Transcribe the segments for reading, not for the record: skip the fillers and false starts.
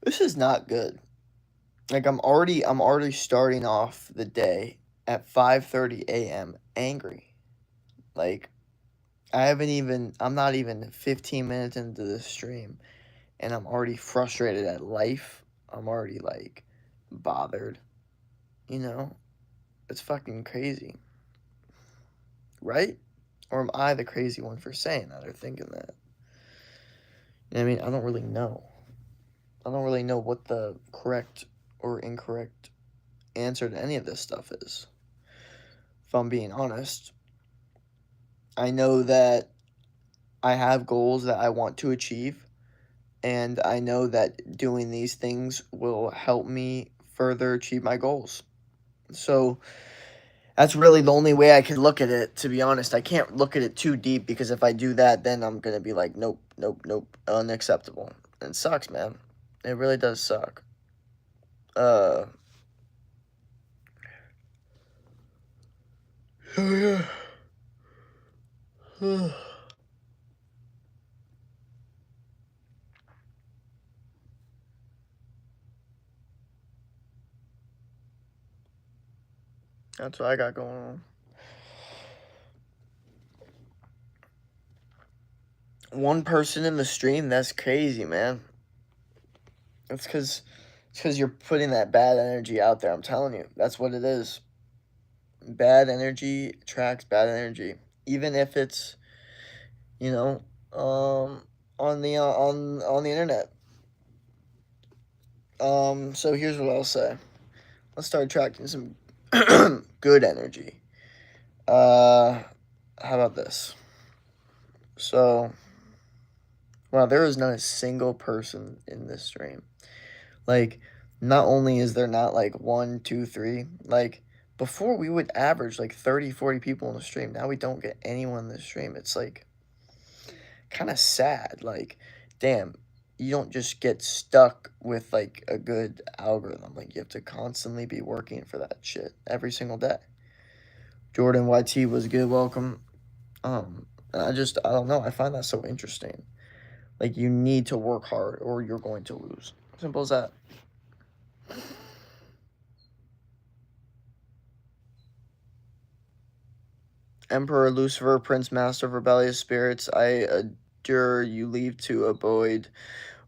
This is not good. Like I'm already starting off the day at 5:30 a.m. angry. Like I'm not even 15 minutes into the stream and I'm already frustrated at life. I'm already like bothered, you know? It's fucking crazy, right? Or am I the crazy one for saying that or thinking that? I mean, I don't really know. I don't really know what the correct or incorrect answer to any of this stuff is. If I'm being honest, I know that I have goals that I want to achieve, and I know that doing these things will help me further achieve my goals. So that's really the only way I could look at it, to be honest. I can't look at it too deep because if I do that, then I'm going to be like, nope, nope, nope, unacceptable. And it sucks, man. It really does suck. Uh, oh yeah. That's what I got going on. One person in the stream, that's crazy, man. It's because you're putting that bad energy out there. I'm telling you, that's what it is. Bad energy attracts bad energy, even if it's you know on the internet. So here's what I'll say. Let's start attracting some good energy. Uh, how about this? So, wow, there is not a single person in this stream. Like, not only is there not like one, two, three, like before we would average like 30, 40 people in the stream. Now we don't get anyone in the stream. It's like kind of sad. Like, damn, you don't just get stuck with like a good algorithm. Like, you have to constantly be working for that shit every single day. Jordan YT was good. Welcome. And I don't know. I find that so interesting. Like, you need to work hard or you're going to lose. Simple as that. Emperor Lucifer, Prince Master of Rebellious Spirits, I adjure you leave to avoid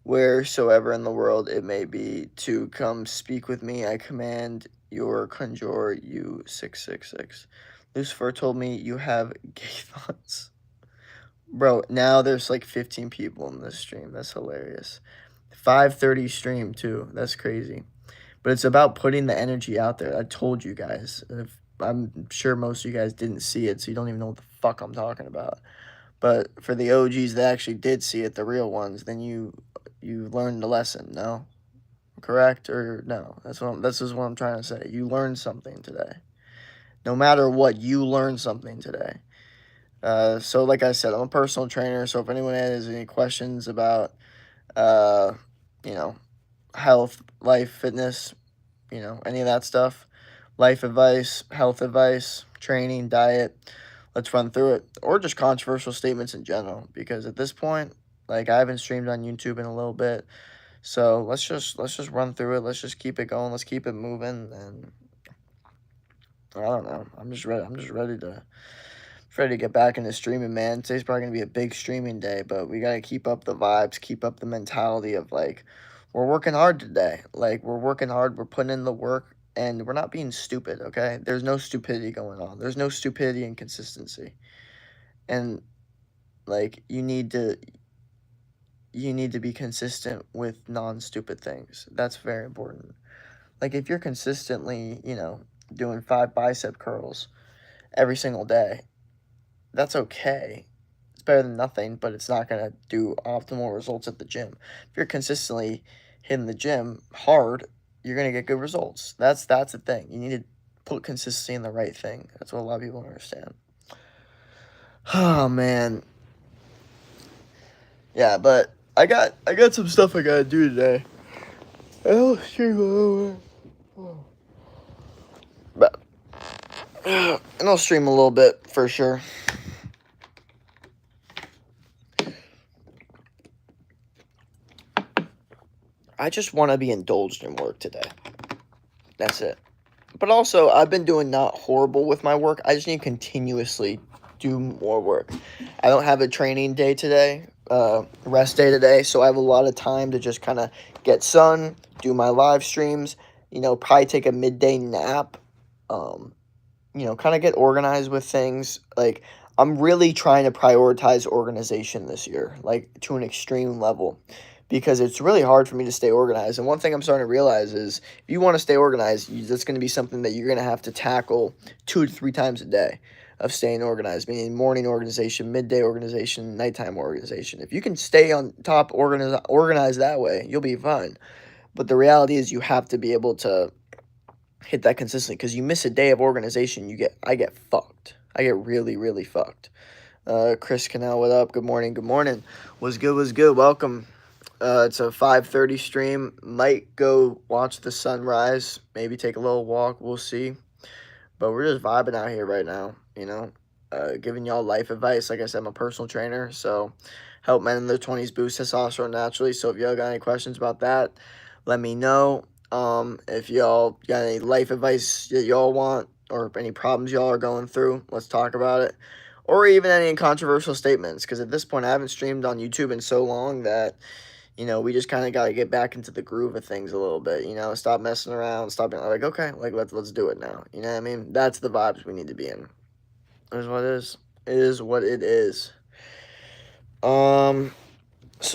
wheresoever in the world it may be, to come speak with me. I command your conjure you 666. Lucifer told me you have gay thoughts. Bro, now there's like 15 people in this stream. That's hilarious. 5:30 stream too. That's crazy. But it's about putting the energy out there. I told you guys. I'm sure most of you guys didn't see it, so you don't even know what the fuck I'm talking about. But for the OGs that actually did see it, the real ones, then you learned the lesson. No, correct or no? This is what I'm trying to say. You learned something today. No matter what, you learned something today. So like I said, I'm a personal trainer. So if anyone has any questions about, uh, you know, health, life, fitness, any of that stuff, life advice, health advice, training, diet, let's run through it. Or just controversial statements in general. Because at this point, like I haven't streamed on YouTube in a little bit. So let's just run through it. Let's just keep it going. Let's keep it moving. And I don't know. I'm just ready. I'm just ready to get back into streaming, man. Today's probably gonna be a big streaming day, but we gotta keep up the vibes, keep up the mentality of like, we're working hard today. Like we're working hard, we're putting in the work, and we're not being stupid. Okay, there's no stupidity going on. There's no stupidity and consistency, and like you need to be consistent with non-stupid things. That's very important. Like if you're consistently, doing 5 bicep curls every single day, that's okay. It's better than nothing, but it's not going to do optimal results at the gym. If you're consistently hitting the gym hard, you're going to get good results. That's the thing. You need to put consistency in the right thing. That's what a lot of people don't understand. Oh man. Yeah, but I got some stuff I got to do today. I'll stream a little bit. But and I'll stream a little bit for sure. I just want to be indulged in work today. That's it. But also, I've been doing not horrible with my work. I just need to continuously do more work. I don't have a training day today, rest day today, so I have a lot of time to just kind of get sun, do my live streams, probably take a midday nap, kind of get organized with things. Like, I'm really trying to prioritize organization this year, like to an extreme level, because it's really hard for me to stay organized. And one thing I'm starting to realize is if you want to stay organized, that's going to be something that you're going to have to tackle 2 to 3 times a day of staying organized, meaning morning organization, midday organization, nighttime organization. If you can stay on top organized that way, you'll be fine. But the reality is you have to be able to hit that consistently, because you miss a day of organization, I get fucked. I get really, really fucked. Chris Canal, what up? Good morning. Good morning. Was good. Was good. Welcome. It's a 5:30 stream. Might go watch the sunrise. Maybe take a little walk. We'll see. But we're just vibing out here right now. Giving y'all life advice. Like I said, I'm a personal trainer, so help men in their 20s boost testosterone naturally. So if y'all got any questions about that, let me know. If y'all got any life advice that y'all want, or any problems y'all are going through, let's talk about it. Or even any controversial statements, because at this point I haven't streamed on YouTube in so long that, we just kind of got to get back into the groove of things a little bit, stop messing around, stop being like, okay, like let's do it now. You know what I mean? That's the vibes we need to be in. It is what it is. It is what it is. So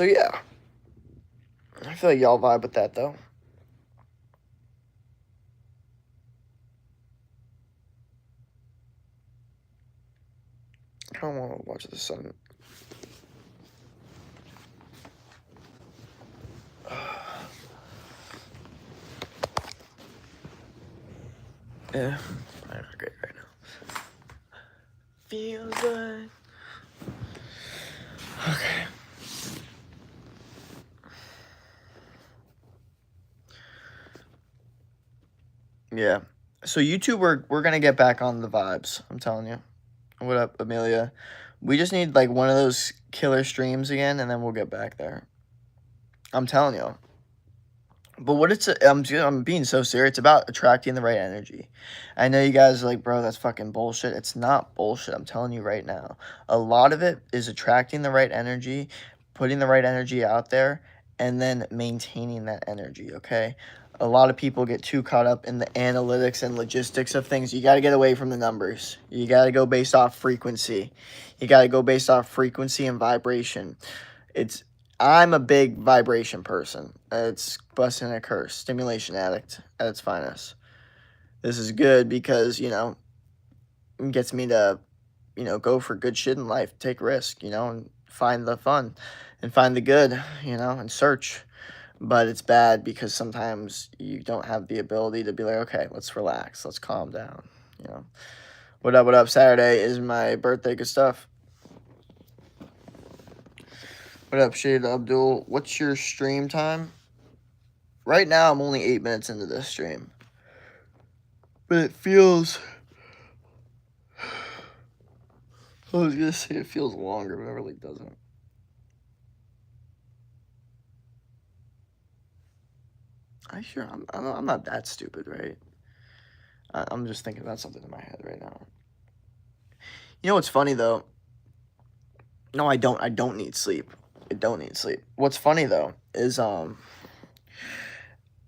yeah. I feel like y'all vibe with that though. I kind of want to watch the sun. Yeah, I'm not great right now. Feels good. Okay. Yeah. So YouTube, we're gonna get back on the vibes. I'm telling you. What up, Amelia? We just need like one of those killer streams again, and then we'll get back there. I'm telling you. But I'm being so serious. It's about attracting the right energy. I know you guys are like, bro, that's fucking bullshit. It's not bullshit. I'm telling you right now. A lot of it is attracting the right energy, putting the right energy out there, and then maintaining that energy, okay? A lot of people get too caught up in the analytics and logistics of things. You got to get away from the numbers. You got to go based off frequency. You got to go based off frequency and vibration. I'm a big vibration person. It's busting a curse. Stimulation addict at its finest. This is good because, it gets me to, go for good shit in life. Take risk, and find the fun and find the good, and search. But it's bad because sometimes you don't have the ability to be like, okay, let's relax. Let's calm down, What up, what up? Saturday is my birthday. Good stuff. What up, Shade Abdul? What's your stream time? Right now, I'm only 8 minutes into this stream. But it feels... I was going to say it feels longer, but it really doesn't. I'm not that stupid, right? I'm just thinking about something in my head right now. You know what's funny, though? No, I don't. I don't need sleep. I don't need sleep. What's funny, though, is,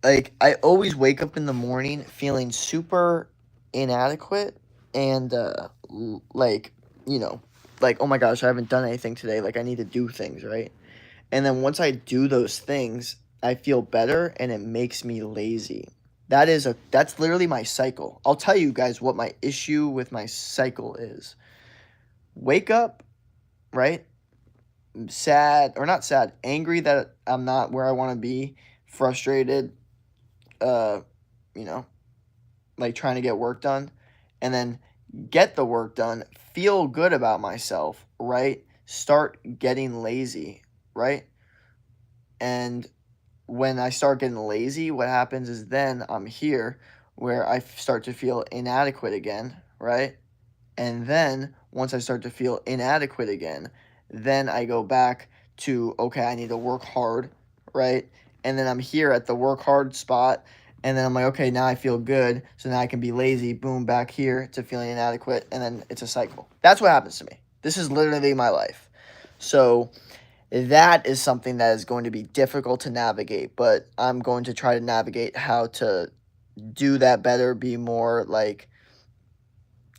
like, I always wake up in the morning feeling super inadequate and, like, like, oh my gosh, I haven't done anything today. Like, I need to do things, right? And then once I do those things, I feel better and it makes me lazy. That's literally my cycle. I'll tell you guys what my issue with my cycle is. Wake up, right? Sad, or not sad, angry that I'm not where I want to be, frustrated, like trying to get work done, and then get the work done, feel good about myself, right? Start getting lazy, right? And when I start getting lazy, what happens is then I'm here where I start to feel inadequate again, right? And then once I start to feel inadequate again, then I go back to, okay, I need to work hard, right? and then I'm here at the work hard spot, and then I'm like, okay, now I feel good, so now I can be lazy, boom, back here to feeling inadequate, and then it's a cycle. That's what happens to me. This is literally my life. So that is something that is going to be difficult to navigate, but I'm going to try to navigate how to do that better, be more like,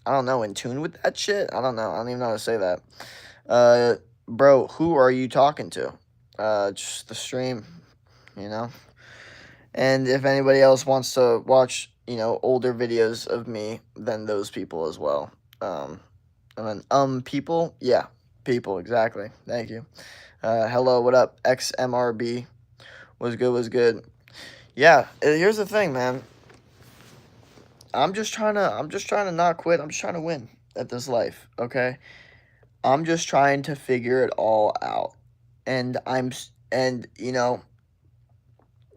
I don't know, in tune with that shit. I don't know. I don't even know how to say that. Bro, who are you talking to? Just the stream, you know? And if anybody else wants to watch, older videos of me, then those people as well. And then, people? Yeah, people, exactly. Thank you. Hello, what up? XMRB. Was good, was good. Yeah, here's the thing, man. I'm just trying to not quit. I'm just trying to win at this life, okay? I'm just trying to figure it all out. And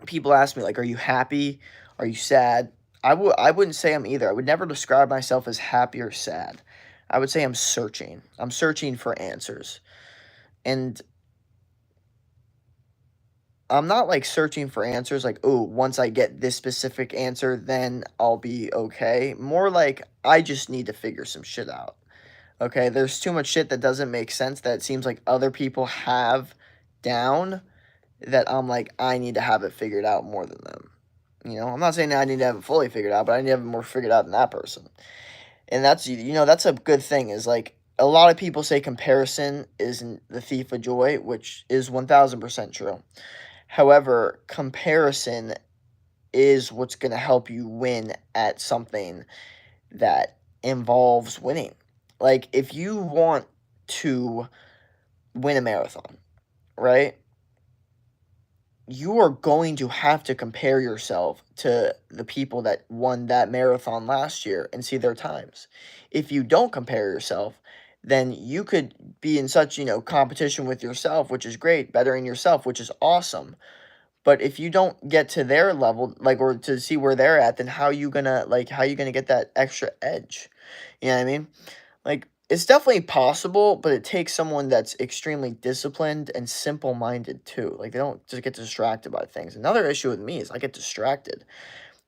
people ask me like, "Are you happy? Are you sad?" I wouldn't say I'm either. I would never describe myself as happy or sad. I would say I'm searching. I'm searching for answers. And I'm not like searching for answers like, "Oh, once I get this specific answer, then I'll be okay." More like I just need to figure some shit out. Okay, there's too much shit that doesn't make sense that it seems like other people have down that I'm like, I need to have it figured out more than them. I'm not saying that I need to have it fully figured out, but I need to have it more figured out than that person. And that's a good thing is like a lot of people say comparison isn't the thief of joy, which is 1000% true. However, comparison is what's going to help you win at something that involves winning. Like if you want to win a marathon, right? You are going to have to compare yourself to the people that won that marathon last year and see their times. If you don't compare yourself, then you could be in such, competition with yourself, which is great, bettering yourself, which is awesome. But if you don't get to their level, like, or to see where they're at, then how you gonna get that extra edge? You know what I mean? Like, it's definitely possible, but it takes someone that's extremely disciplined and simple-minded too. Like, they don't just get distracted by things. Another issue with me is I get distracted.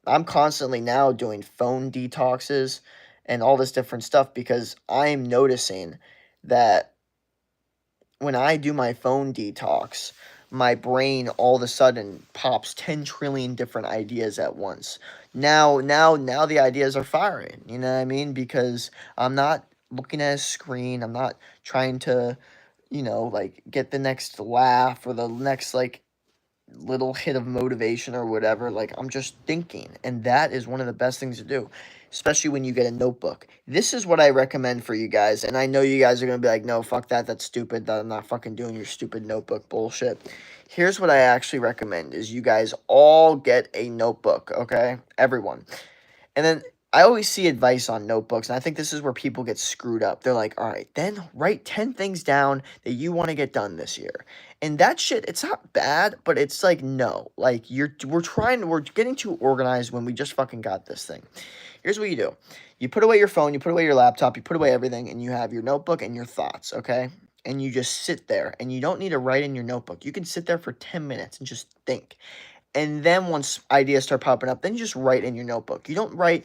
I'm constantly now doing phone detoxes and all this different stuff because I'm noticing that when I do my phone detox, my brain all of a sudden pops 10 trillion different ideas at once. Now the ideas are firing, you know what I mean? Because I'm not looking at a screen, I'm not trying to, like get the next laugh or the next like little hit of motivation or whatever. Like I'm just thinking, and that is one of the best things to do, especially when you get a notebook. This is what I recommend for you guys, and I know you guys are gonna be like, no, fuck that, that's stupid, that I'm not fucking doing your stupid notebook bullshit. Here's what I actually recommend is you guys all get a notebook, okay? Everyone. And then I always see advice on notebooks, and I think this is where people get screwed up. They're like, all right, then write 10 things down that you want to get done this year. And that shit, it's not bad, but it's like, no. Like, we're getting too organized when we just fucking got this thing. Here's what you do. You put away your phone, you put away your laptop, you put away everything, and you have your notebook and your thoughts, okay? And you just sit there, and you don't need to write in your notebook. You can sit there for 10 minutes and just think. And then once ideas start popping up, then you just write in your notebook. You don't need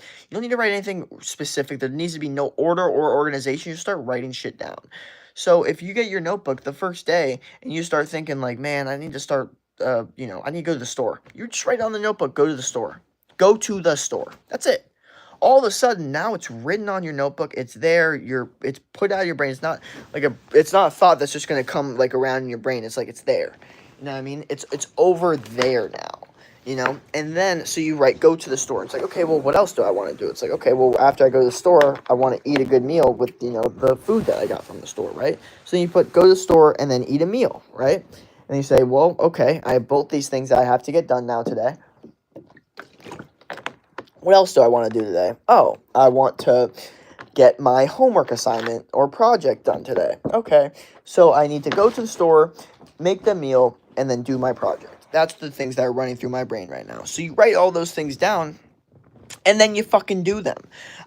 to write anything specific. There needs to be no order or organization. You start writing shit down. So if you get your notebook the first day and you start thinking like, man, I need to start, I need to go to the store. You just write on the notebook, go to the store. Go to the store. That's it. All of a sudden, now it's written on your notebook. It's there. It's put out of your brain. It's not it's not a thought that's just going to come like around in your brain. It's like it's there. You know what I mean? It's over there now, And then, so you write, go to the store. It's like, okay, well, what else do I want to do? It's like, okay, well, after I go to the store, I want to eat a good meal with, the food that I got from the store, right? So you put, go to the store and then eat a meal, right? And you say, well, okay, I have both these things that I have to get done now today. What else do I want to do today? Oh, I want to get my homework assignment or project done today. Okay, so I need to go to the store, make the meal, and then do my project. That's the things that are running through my brain right now. So you write all those things down, and then you fucking do them.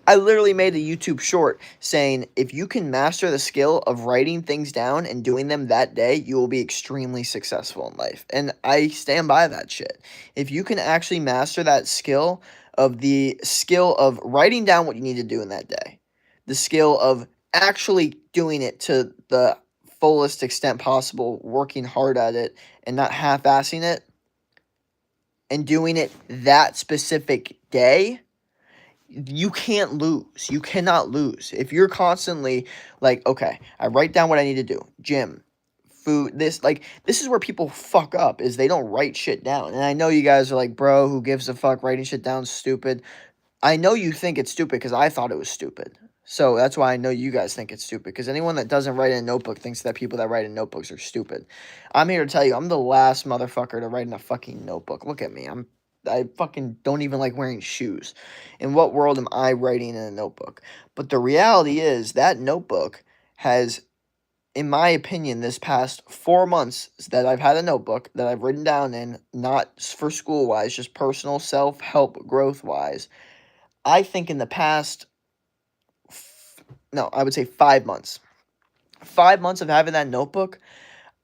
I literally made a YouTube short saying if you can master the skill of writing things down and doing them that day, you will be extremely successful in life. And I stand by that shit. If you can actually master that skill of writing down what you need to do in that day, the skill of actually doing it to the fullest extent possible, working hard at it and not half-assing it, and doing it that specific day, you can't lose. You cannot lose. If you're constantly like, okay, I write down what I need to do. Gym, food, this is where people fuck up is they don't write shit down. And I know you guys are like, bro, who gives a fuck? Writing shit down stupid. I know you think it's stupid because I thought it was stupid. So that's why I know you guys think it's stupid. Because anyone that doesn't write in a notebook thinks that people that write in notebooks are stupid. I'm here to tell you, I'm the last motherfucker to write in a fucking notebook. Look at me. I fucking don't even like wearing shoes. In what world am I writing in a notebook? But the reality is that notebook has, in my opinion, this past 4 months that I've had a notebook that I've written down in, not for school wise, just personal self help growth wise. I think in the past, no, I would say 5 months. 5 months of having that notebook,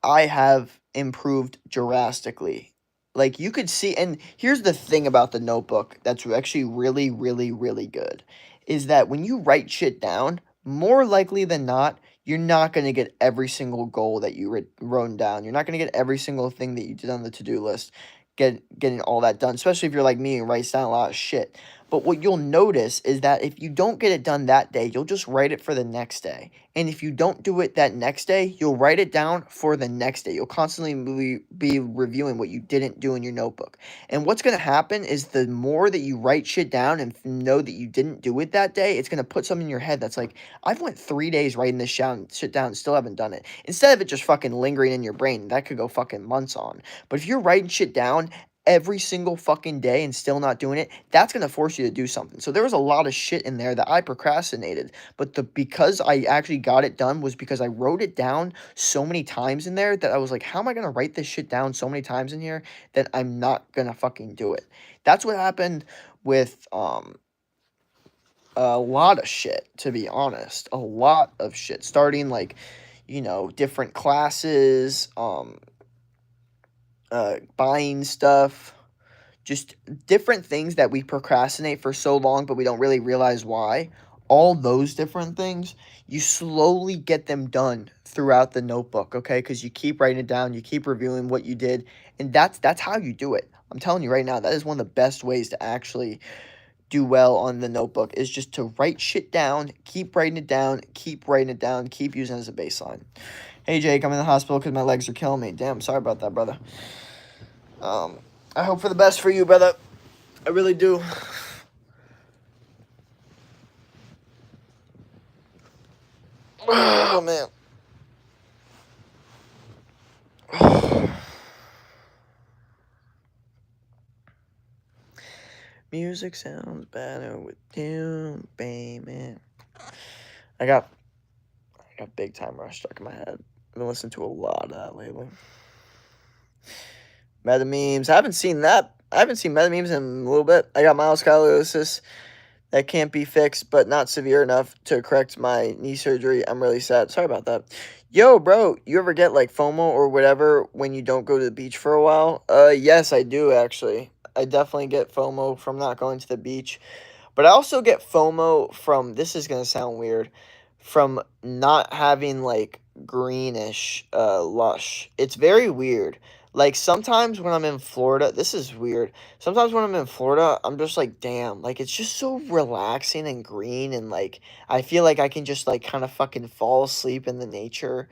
I have improved drastically. Like you could see, and here's the thing about the notebook that's actually really, really, really good is that when you write shit down, more likely than not, you're not going to get every single goal that you wrote down. You're not going to get every single thing that you did on the to-do list, getting all that done, especially if you're like me and writes down a lot of shit. But what you'll notice is that if you don't get it done that day, you'll just write it for the next day. And if you don't do it that next day, you'll write it down for the next day. You'll constantly be reviewing what you didn't do in your notebook. And what's going to happen is the more that you write shit down and know that you didn't do it that day, it's going to put something in your head that's like, I've went 3 days writing this shit down and still haven't done it. Instead of it just fucking lingering in your brain, that could go fucking months on. But if you're writing shit down every single fucking day and still not doing it, that's going to force you to do something. So there was a lot of shit in there that I procrastinated, but because I actually got it done was because I wrote it down so many times in there that I was like, how am I going to write this shit down so many times in here that I'm not going to fucking do it? That's what happened with a lot of shit, to be honest. A lot of shit, starting like, different classes, buying stuff, just different things that we procrastinate for so long, but we don't really realize why. All those different things, you slowly get them done throughout the notebook, okay? Because you keep writing it down, you keep reviewing what you did, and that's how you do it. I'm telling you right now, that is one of the best ways to actually do well on the notebook is just to write shit down, keep writing it down, keep writing it down, keep using it as a baseline. Hey Jake, I'm in the hospital because my legs are killing me. Damn, sorry about that, brother. I hope for the best for you, brother. I really do. Oh, man. Music sounds better with you, baby. I got Big Time Rush stuck in my head. I've been listening to a lot of that lately. Meta Memes. I haven't seen that. I haven't seen Meta Memes in a little bit. I got myoscoliosis that can't be fixed, but not severe enough to correct my knee surgery. I'm really sad. Sorry about that. Yo, bro, you ever get like FOMO or whatever when you don't go to the beach for a while? Yes, I do actually. I definitely get FOMO from not going to the beach. But I also get FOMO from, this is going to sound weird, from not having like greenish lush. It's very weird. Like sometimes when I'm in Florida, this is weird. Sometimes when I'm in Florida, I'm just like, damn, like it's just so relaxing and green and like I feel like I can just like kind of fucking fall asleep in the nature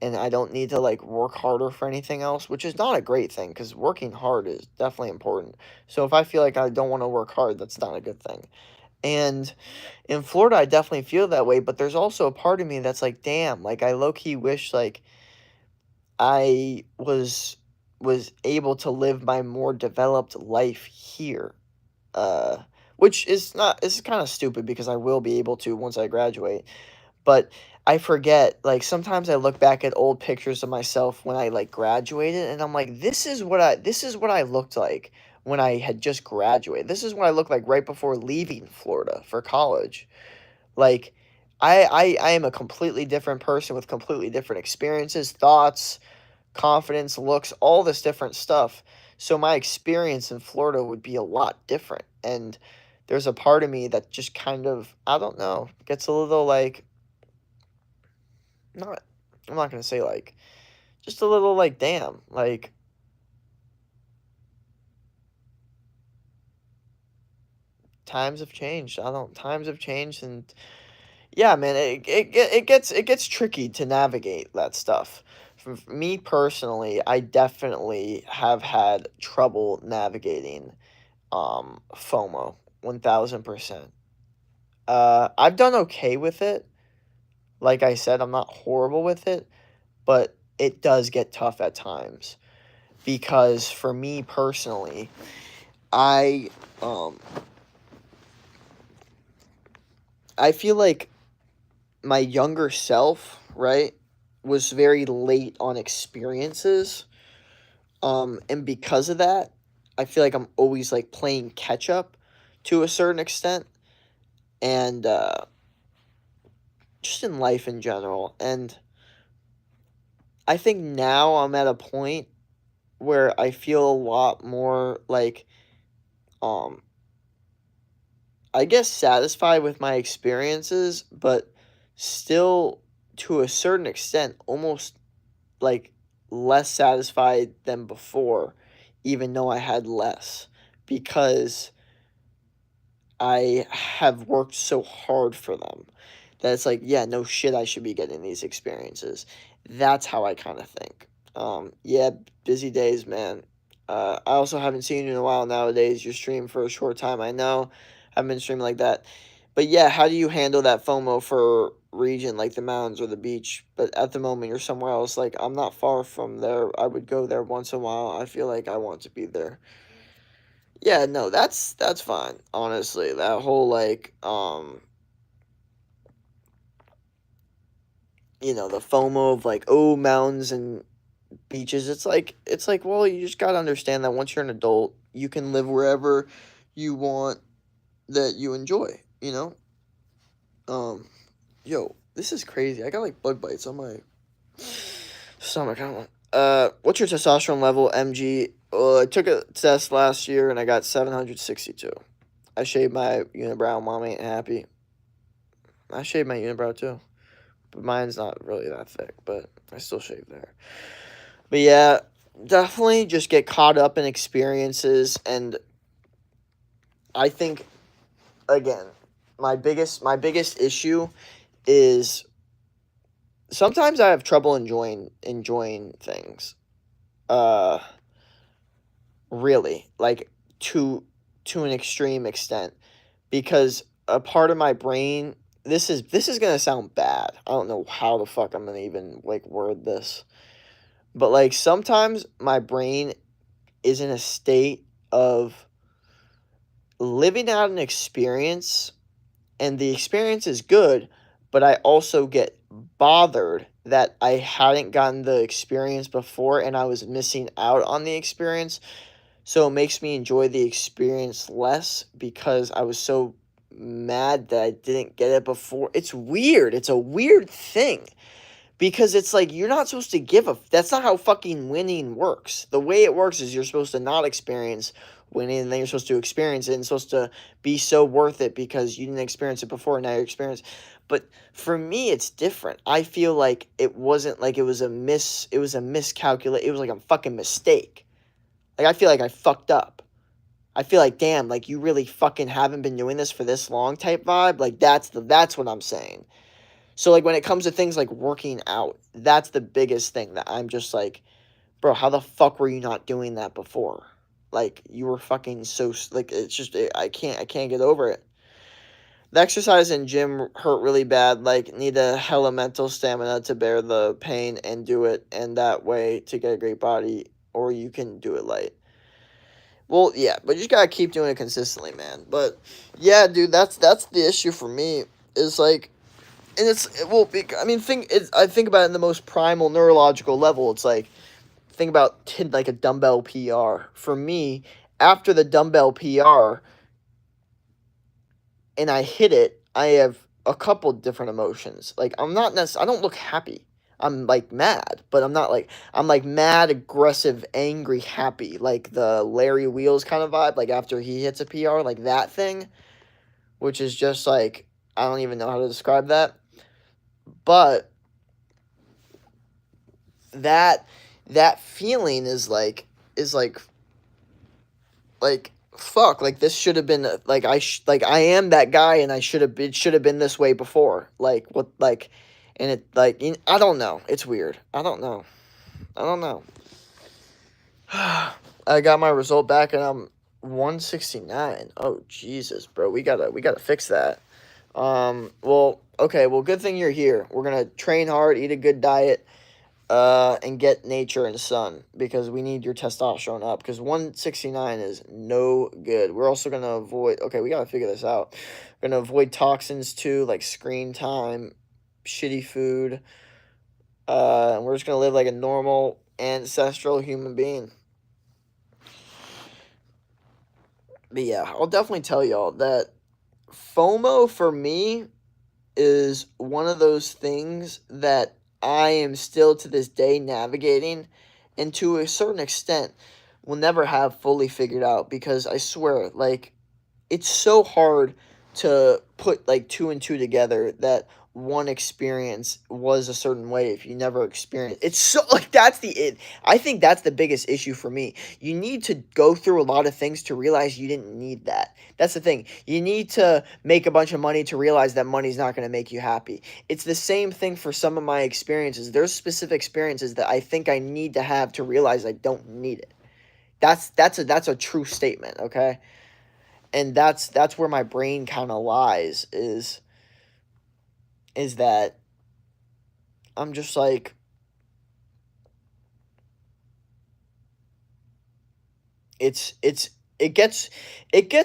and I don't need to like work harder for anything else, which is not a great thing because working hard is definitely important. So if I feel like I don't want to work hard, that's not a good thing. And in Florida, I definitely feel that way, but there's also a part of me that's like, damn, like I low key wish like I was able to live my more developed life here. Uh, which is not, it's kind of stupid because I will be able to once I graduate. But I forget, like sometimes I look back at old pictures of myself when I like graduated and I'm like, this is what I looked like when I had just graduated. This is what I looked like right before leaving Florida for college. Like, I am a completely different person with completely different experiences, thoughts, confidence, looks, all this different stuff. So my experience in Florida would be a lot different. And there's a part of me that just kind of, I don't know, gets a little like, not, I'm not going to say like, just a little like, damn, like, times have changed. I don't, times have changed. And yeah, man, it gets tricky to navigate that stuff. For me personally, I definitely have had trouble navigating FOMO 1000%. I've done okay with it. Like I said, I'm not horrible with it, but it does get tough at times because for me personally, I um I feel like my younger self, right, was very late on experiences. And because of that, I feel like I'm always like playing catch up to a certain extent and just in life in general. And I think now I'm at a point where I feel a lot more like um I guess satisfied with my experiences, but still to a certain extent almost like less satisfied than before, even though I had less, because I have worked so hard for them that it's like, yeah, no shit, I should be getting these experiences. That's how I kind of think. Yeah, busy days, man. I also haven't seen you in a while nowadays. You stream for a short time, I know. I haven't been streaming like that. But yeah, how do you handle that FOMO for region like the mountains or the beach? But at the moment, you're somewhere else. Like, I'm not far from there. I would go there once in a while. I feel like I want to be there. Yeah, no, that's fine. Honestly, that whole like the FOMO of like, oh, mountains and beaches. It's like, well, you just got to understand that once you're an adult, you can live wherever you want that you enjoy, you know? Um yo, this is crazy. I got like bug bites on my stomach. I don't know. What's your testosterone level, MG? I took a test last year and I got 762. I shaved my unibrow. Mom ain't happy. I shaved my unibrow too. But mine's not really that thick, but I still shave there. But yeah, definitely just get caught up in experiences. And I think, again, my biggest issue is sometimes I have trouble enjoying things. Uh really, like to an extreme extent, because a part of my brain, this is going to sound bad. I don't know how the fuck I'm going to even like word this. But like sometimes my brain is in a state of living out an experience and the experience is good, but I also get bothered that I hadn't gotten the experience before and I was missing out on the experience. So it makes me enjoy the experience less because I was so mad that I didn't get it before. It's weird. It's a weird thing because it's like you're not supposed to give a. That's not how fucking winning works. The way it works is you're supposed to not experience winning, and then you're supposed to experience it, and it's supposed to be so worth it because you didn't experience it before, and now you experience. But for me, it's different. I feel like it wasn't like it was a miss. It was a miscalculate. It was like a fucking mistake. Like I feel like I fucked up. I feel like damn, like you really fucking haven't been doing this for this long type vibe. Like that's what I'm saying. So like when it comes to things like working out, that's the biggest thing that I'm just like, bro, how the fuck were you not doing that before? Like you were fucking so like it's just I can't get over it. The exercise in gym hurt really bad. Like need a hella mental stamina to bear the pain and do it, and that way to get a great body, or you can do it light. Well, yeah, but you just gotta keep doing it consistently, man. But yeah, dude, that's the issue for me. Is like and I mean, I think about it in the most primal neurological level. It's like think about like a dumbbell PR. For me, after the dumbbell PR and I hit it, I have a couple different emotions. Like I'm not I don't look happy. I'm like mad, but I'm like mad, aggressive, angry, happy, like the Larry Wheels kind of vibe, like after he hits a PR, like that thing, which is just like I don't even know how to describe that. But that that feeling is like fuck, like this should have been like like I am that guy and it should have been this way before, like what, like, and it like I don't know, it's weird, I don't know. I got my result back and I'm 169. Oh Jesus, bro, we gotta fix that. Well, okay, well, good thing you're here. We're gonna train hard, eat a good diet, and get nature and sun because we need your testosterone up because 169 is no good. We're also going to avoid, okay, we got to figure this out. We're going to avoid toxins too, like screen time, shitty food. And we're just going to live like a normal ancestral human being. But yeah, I'll definitely tell y'all that FOMO for me is one of those things that I am still to this day navigating, and to a certain extent will never have fully figured out because I swear, like, it's so hard to put like two and two together that one experience was a certain way if you never experienced it's so like that's the it I think that's the biggest issue for me. You need to go through a lot of things to realize you didn't need that. That's the thing. You need to make a bunch of money to realize that money's not going to make you happy. It's the same thing for some of my experiences. There's specific experiences that I think I need to have to realize I don't need it. That's a true statement, okay? And that's where my brain kind of lies, is that I'm just like it's it gets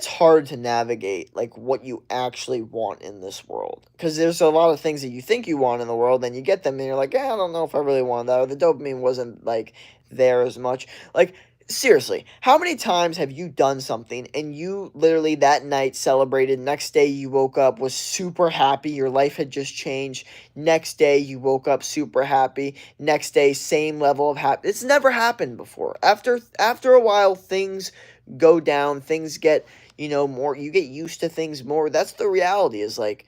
hard to navigate like what you actually want in this world because there's a lot of things that you think you want in the world, then you get them and you're like, I don't know if I really want that, or the dopamine wasn't like there as much. Like, seriously, how many times have you done something and you literally that night celebrated, next day you woke up was super happy, your life had just changed, next day you woke up super happy, next day same level of happy. It's never happened before. After a while things go down, things get, more, you get used to things more. That's the reality, is like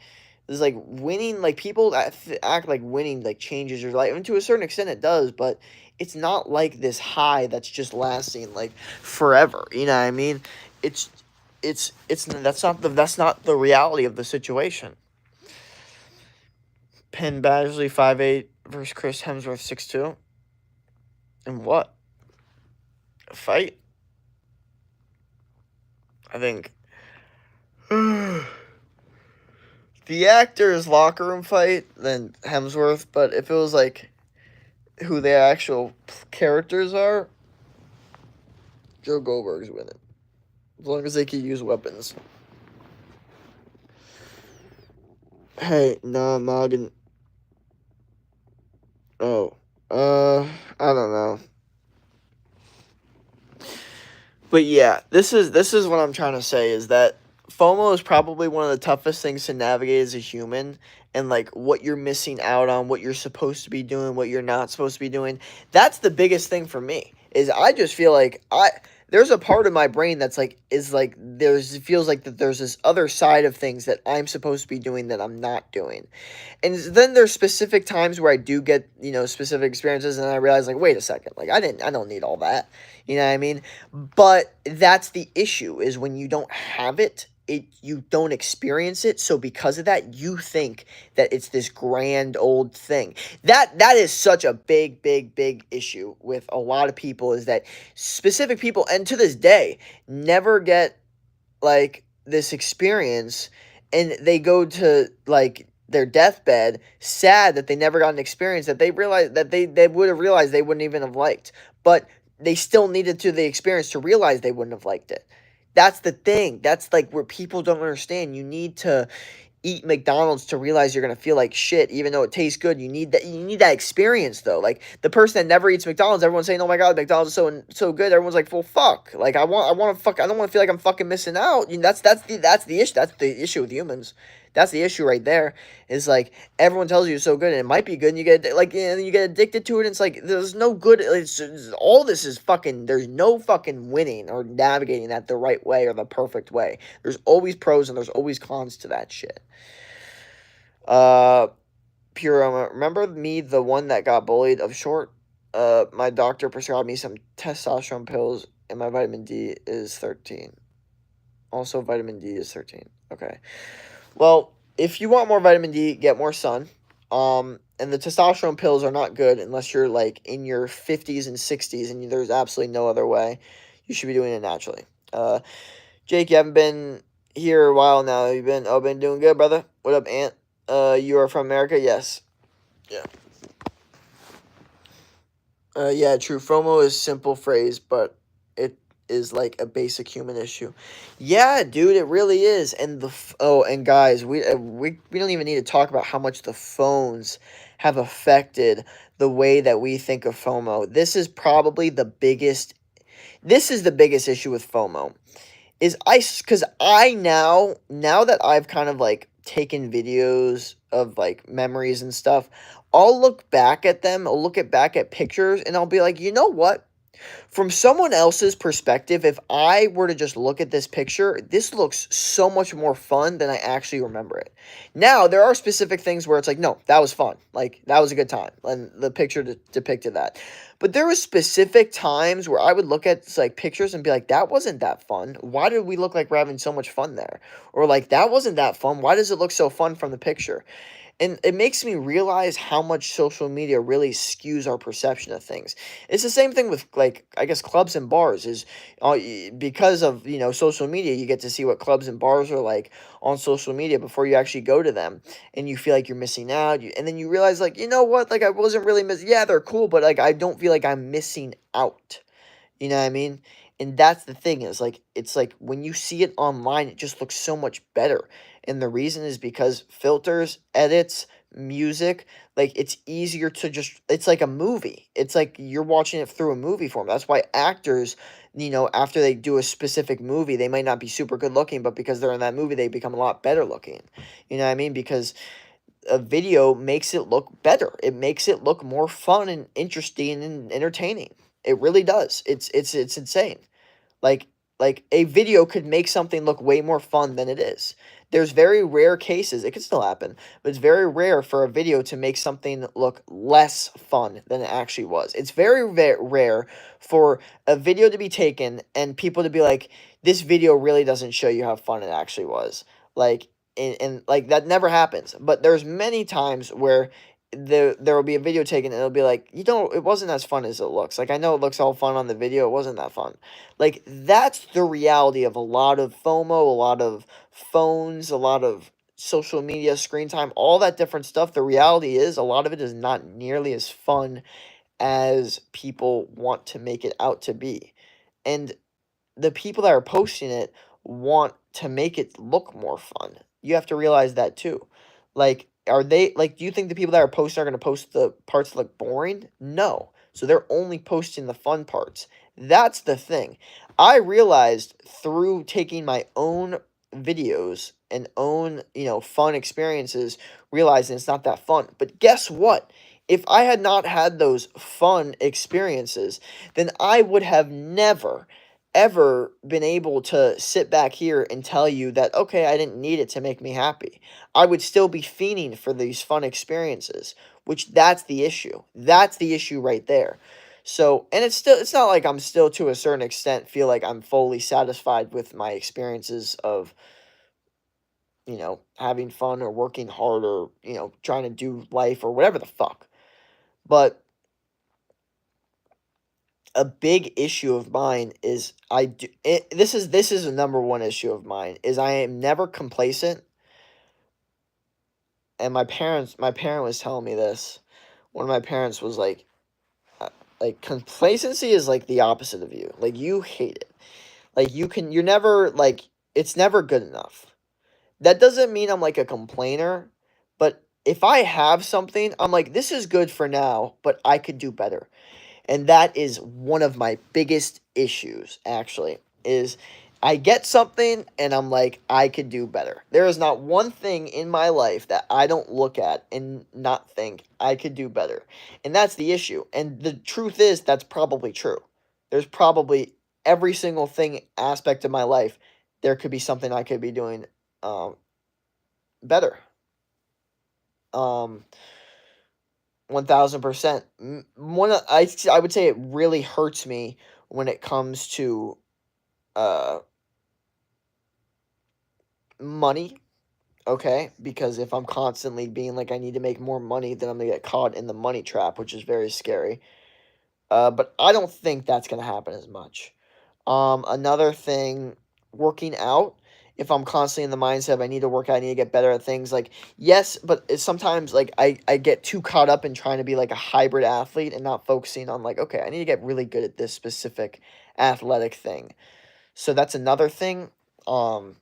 winning, like people act like winning like changes your life, and to a certain extent it does, but it's not like this high that's just lasting like forever. You know what I mean? It's it's that's not the reality of the situation. Penn Badgley 5'8" versus Chris Hemsworth 6'2". And what? A fight? I think the actor's locker room fight than Hemsworth, but if it was like who the actual characters are, Joe Goldberg's winning. As long as they can use weapons. Hey, nah, Morgan. Oh, I don't know. But yeah, this is what I'm trying to say, is that FOMO is probably one of the toughest things to navigate as a human, and like what you're missing out on, what you're supposed to be doing, what you're not supposed to be doing. That's the biggest thing for me. Is I just feel like there's a part of my brain that's like there's it feels like that there's this other side of things that I'm supposed to be doing that I'm not doing. And then there's specific times where I do get, specific experiences and I realize like, wait a second, like I don't need all that. You know what I mean? But that's the issue, is when you don't have it, you don't experience it. So because of that, you think that it's this grand old thing. That is such a big issue with a lot of people, is that specific people, and to this day, never get like this experience, and they go to like their deathbed sad that they never got an experience that they realized that they would have realized they wouldn't even have liked, but they still needed to the experience to realize they wouldn't have liked it. That's the thing. That's like where people don't understand. You need to eat McDonald's to realize you're gonna feel like shit, even though it tastes good. You need that. You need that experience, though. Like the person that never eats McDonald's, everyone's saying, "Oh my god, McDonald's is so good." Everyone's like, "Well, fuck." Like I want to fuck. I don't want to feel like I'm fucking missing out. You know, that's the issue. That's the issue with humans. That's the issue right there. Is like everyone tells you it's so good, and it might be good, and you get like you get addicted to it. And it's like there's no good. All this is fucking. There's no fucking winning or navigating that the right way or the perfect way. There's always pros and there's always cons to that shit. Uh, Pure, remember me, the one that got bullied of short? My doctor prescribed me some testosterone pills, and my vitamin D is 13. Also, vitamin D is 13. Okay. Well, if you want more vitamin D, get more sun. And the testosterone pills are not good unless you're like in your 50s and 60s, and there's absolutely no other way. You should be doing it naturally. Jake, you haven't been here a while now. You've been doing good, brother. What up, Ant? You are from America? Yes. Yeah. Yeah, true. FOMO is simple phrase, but it is like a basic human issue. Yeah, dude, it really is. And and guys, we don't even need to talk about how much the phones have affected the way that we think of FOMO. This is probably the biggest. This is the biggest issue with FOMO. Because I now that I've kind of like taken videos of like memories and stuff, I'll look back at them, back at pictures, and I'll be like, you know what? From someone else's perspective, if I were to just look at this picture, this looks so much more fun than I actually remember it. Now, there are specific things where it's like, no, that was fun. Like, that was a good time. And the picture depicted that. But there was specific times where I would look at like pictures and be like, that wasn't that fun. Why did we look like we're having so much fun there? Or like, that wasn't that fun. Why does it look so fun from the picture? And it makes me realize how much social media really skews our perception of things. It's the same thing with like I guess clubs and bars is because of social media you get to see what clubs and bars are like on social media before you actually go to them, and you feel like you're missing out. And then you realize like you know what, like I wasn't really missing. Yeah, they're cool, but like I don't feel like I'm missing out. You know what I mean? And that's the thing is like it's like when you see it online, it just looks so much better. And the reason is because filters, edits, music, like it's easier to just it's like a movie. It's like you're watching it through a movie form. That's why actors, after they do a specific movie, they might not be super good looking, but because they're in that movie, they become a lot better looking. You know what I mean? Because a video makes it look better. It makes it look more fun and interesting and entertaining. It really does. It's insane. Like like a video could make something look way more fun than it is. There's very rare cases, it could still happen, but it's very rare for a video to make something look less fun than it actually was. It's very rare for a video to be taken and people to be like, this video really doesn't show you how fun it actually was. Like, and like that never happens. But there's many times where there will be a video taken and it'll be like, it wasn't as fun as it looks. Like I know it looks all fun on the video, it wasn't that fun. Like that's the reality of a lot of FOMO, a lot of phones, a lot of social media, screen time, all that different stuff. The reality is a lot of it is not nearly as fun as people want to make it out to be. And the people that are posting it want to make it look more fun. You have to realize that too. Like, do you think the people that are posting are going to post the parts that look boring? No. So they're only posting the fun parts. That's the thing. I realized through taking my own videos and own, fun experiences, realizing it's not that fun. But guess what? If I had not had those fun experiences, then I would have never ever been able to sit back here and tell you that, okay, I didn't need it to make me happy. I would still be fiending for these fun experiences, which that's the issue. That's the issue right there. So, and it's not like I'm still to a certain extent feel like I'm fully satisfied with my experiences of, having fun or working hard or, trying to do life or whatever the fuck. But a big issue of mine is this is a number one issue of mine is I am never complacent. And my parent was telling me this. One of my parents was like complacency is like the opposite of you. Like you hate it. Like you're never like it's never good enough. that doesn't mean I'm like a complainer, but if I have something, I'm like, this is good for now, but I could do better. And that is one of my biggest issues, actually, is I get something and I'm like, I could do better. There is not one thing in my life that I don't look at and not think I could do better. And that's the issue. And the truth is, that's probably true. There's probably every single thing aspect of my life, there could be something I could be doing um, better. Um, 1000%. I would say it really hurts me when it comes to uh money, okay? Because if I'm constantly being like I need to make more money, then I'm gonna get caught in the money trap, which is very scary. But I don't think that's gonna happen as much. Another thing, working out. If I'm constantly in the mindset of I need to work out, I need to get better at things, like yes, but it's sometimes like I get too caught up in trying to be like a hybrid athlete and not focusing on like, okay, I need to get really good at this specific athletic thing. So that's another thing. Um,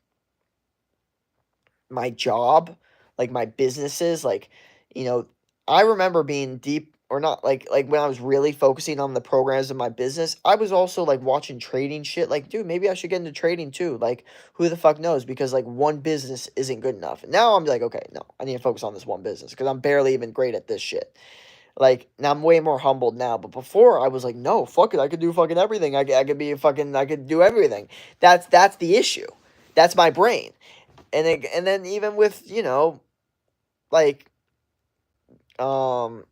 my job, like my businesses, like, you know, I remember being deep or not like when I was really focusing on the programs of my business, I was also like watching trading shit. Like, dude, maybe I should get into trading too. Like, who the fuck knows? Because like one business isn't good enough. Now I'm like, okay, no, I need to focus on this one business because I'm barely even great at this shit. Like now I'm way more humbled now, but before I was like, no, fuck it, I could do fucking everything. I could be a fucking I could do everything. That's the issue. That's my brain. And then even with, like um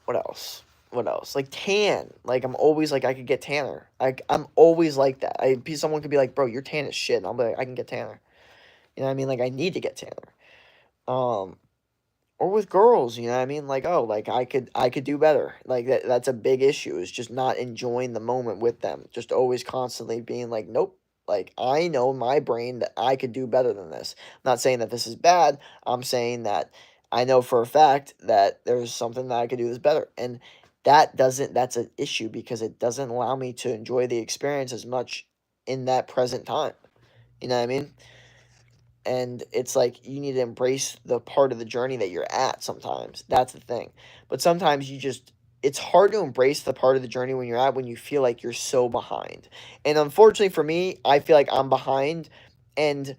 what else? What else? Like tan. Like I'm always like I could get tanner. I'm always like that. Someone could be like, "Bro, you're tan as shit." And I'll be like, "I can get tanner." You know what I mean? Like I need to get tanner. Um or with girls, you know what I mean? Like, oh, like I could do better. Like that's a big issue, is just not enjoying the moment with them. Just always constantly being like, nope. Like I know in my brain that I could do better than this. I'm not saying that this is bad. I'm saying that I know for a fact that there's something that I could do that's better. And that's an issue because it doesn't allow me to enjoy the experience as much in that present time. You know what I mean? And it's like you need to embrace the part of the journey that you're at sometimes. That's the thing. But sometimes it's hard to embrace the part of the journey when you're at when you feel like you're so behind. And unfortunately for me, I feel like I'm behind, and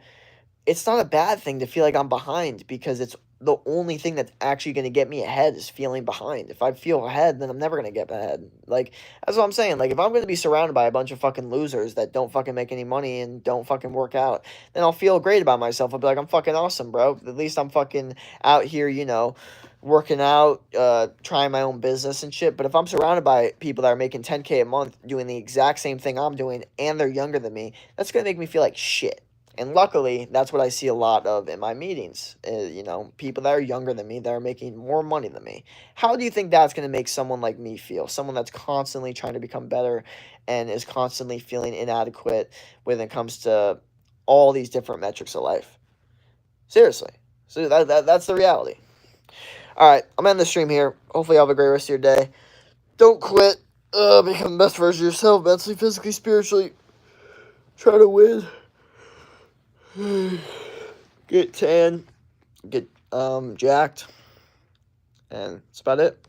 it's not a bad thing to feel like I'm behind because it's the only thing that's actually going to get me ahead is feeling behind. If I feel ahead, then I'm never going to get ahead. Like, that's what I'm saying. Like, if I'm going to be surrounded by a bunch of fucking losers that don't fucking make any money and don't fucking work out, then I'll feel great about myself. I'll be like, I'm fucking awesome, bro. At least I'm fucking out here, working out, trying my own business and shit. But if I'm surrounded by people that are making 10K a month doing the exact same thing I'm doing and they're younger than me, that's going to make me feel like shit. And luckily, that's what I see a lot of in my meetings. People that are younger than me, that are making more money than me. How do you think that's going to make someone like me feel? Someone that's constantly trying to become better and is constantly feeling inadequate when it comes to all these different metrics of life. Seriously. So that's the reality. All right, I'm ending the stream here. Hopefully, you have a great rest of your day. Don't quit. Become the best version of yourself, mentally, physically, spiritually. Try to win. Get tan, get jacked, and that's about it.